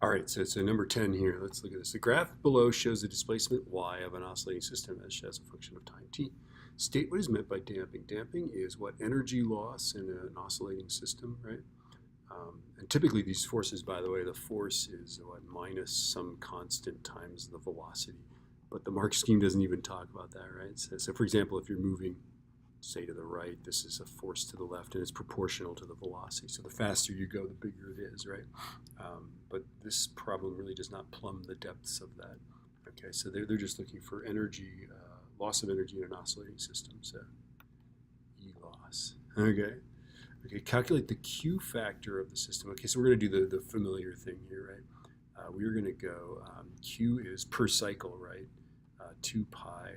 All right, so number 10 here. Let's look at this. The graph below shows the displacement y of an oscillating system as a function of time t. State what is meant by damping. Damping is what energy loss in an oscillating system, right? And typically these forces, by the way, the force is what, minus some constant times the velocity. But the Mark scheme doesn't even talk about that, right? So for example, if you're moving, say, to the right, this is a force to the left, and it's proportional to the velocity. So the faster you go, the bigger it is, right? But this problem really does not plumb the depths of that. Okay, so they're just looking for energy, loss of energy in an oscillating system, so E loss. Okay, calculate the Q factor of the system. Okay, so we're going to do the familiar thing here, right? We're going to go, Q is per cycle, right? 2 pi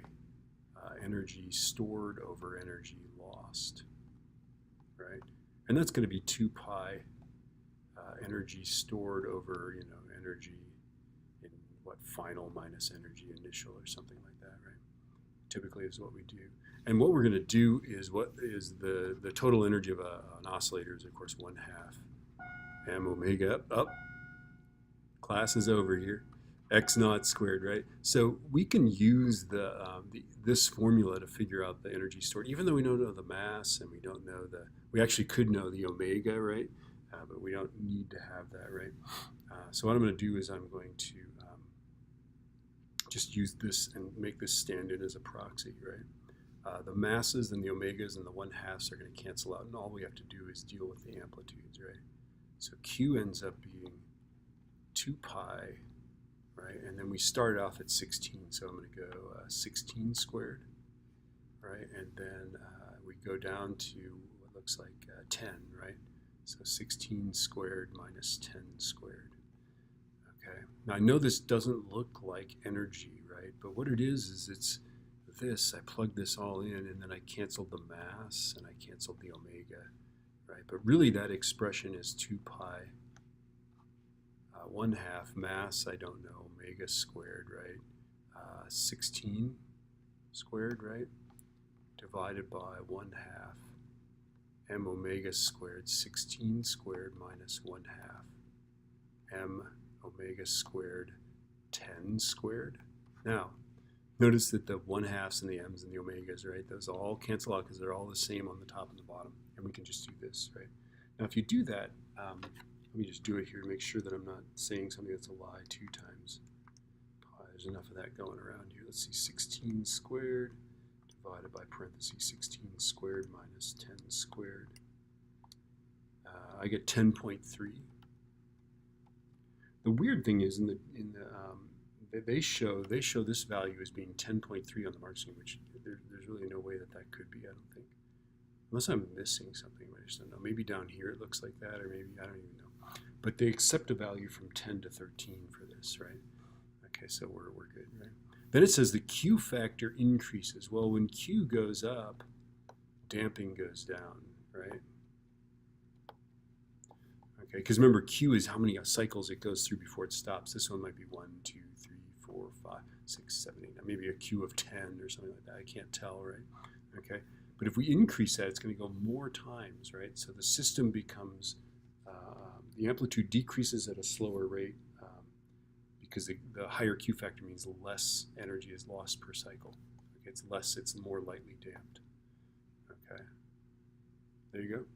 energy stored over energy lost, right? And that's going to be 2 pi energy stored over, energy in what, final minus energy initial or something like that, right? Typically is what we do. And what we're going to do is what is the total energy of an oscillator is, of course, 1/2 m omega up. Class is over here. X naught squared, right? So we can use this formula to figure out the energy stored, even though we don't know the mass and we don't know we actually could know the omega, right? But we don't need to have that, right? So what I'm going to do is I'm going to just use this and make this stand in as a proxy, right? The masses and the omegas and the 1/2s are going to cancel out, and all we have to do is deal with the amplitudes, right? So Q ends up being 2 pi, right? And then we start off at 16, so I'm going to go 16 squared, right? And then we go down to what looks like 10, right? So 16 squared minus 10 squared. Okay. Now I know this doesn't look like energy, right? But what it is it's this. I plug this all in, and then I canceled the mass and I canceled the omega, right? But really that expression is 2 pi 1/2 mass, I don't know, omega squared, right? 16 squared, right? Divided by 1/2 m omega squared, 16 squared minus 1/2 m omega squared 10 squared. Now, notice that the 1/2s and the m's and the omegas, right? Those all cancel out because they're all the same on the top and the bottom. And we can just do this, right? Now, if you do that, let me just do it here to make sure that I'm not saying something that's a lie 2 times pi. There's enough of that going around here. Let's see, 16 squared divided by parentheses 16 squared minus 10 squared. I get 10.3. The weird thing is they show this value as being 10.3 on the Mark scheme, which there's really no way that could be, I don't think. Unless I'm missing something, I just don't know. Maybe down here it looks like that, or maybe, I don't even know. But they accept a value from 10 to 13 for this, right? Okay, so we're good, right? Then it says the Q factor increases. Well, when Q goes up, damping goes down, right? Okay, because remember, Q is how many cycles it goes through before it stops. This one might be 1, 2, 3, 4, 5, 6, 7, 8. Maybe a Q of 10 or something like that. I can't tell, right? Okay. But if we increase that, it's going to go more times, right? So the system becomes, the amplitude decreases at a slower rate because the higher Q factor means less energy is lost per cycle. Okay, it's more lightly damped. Okay, there you go.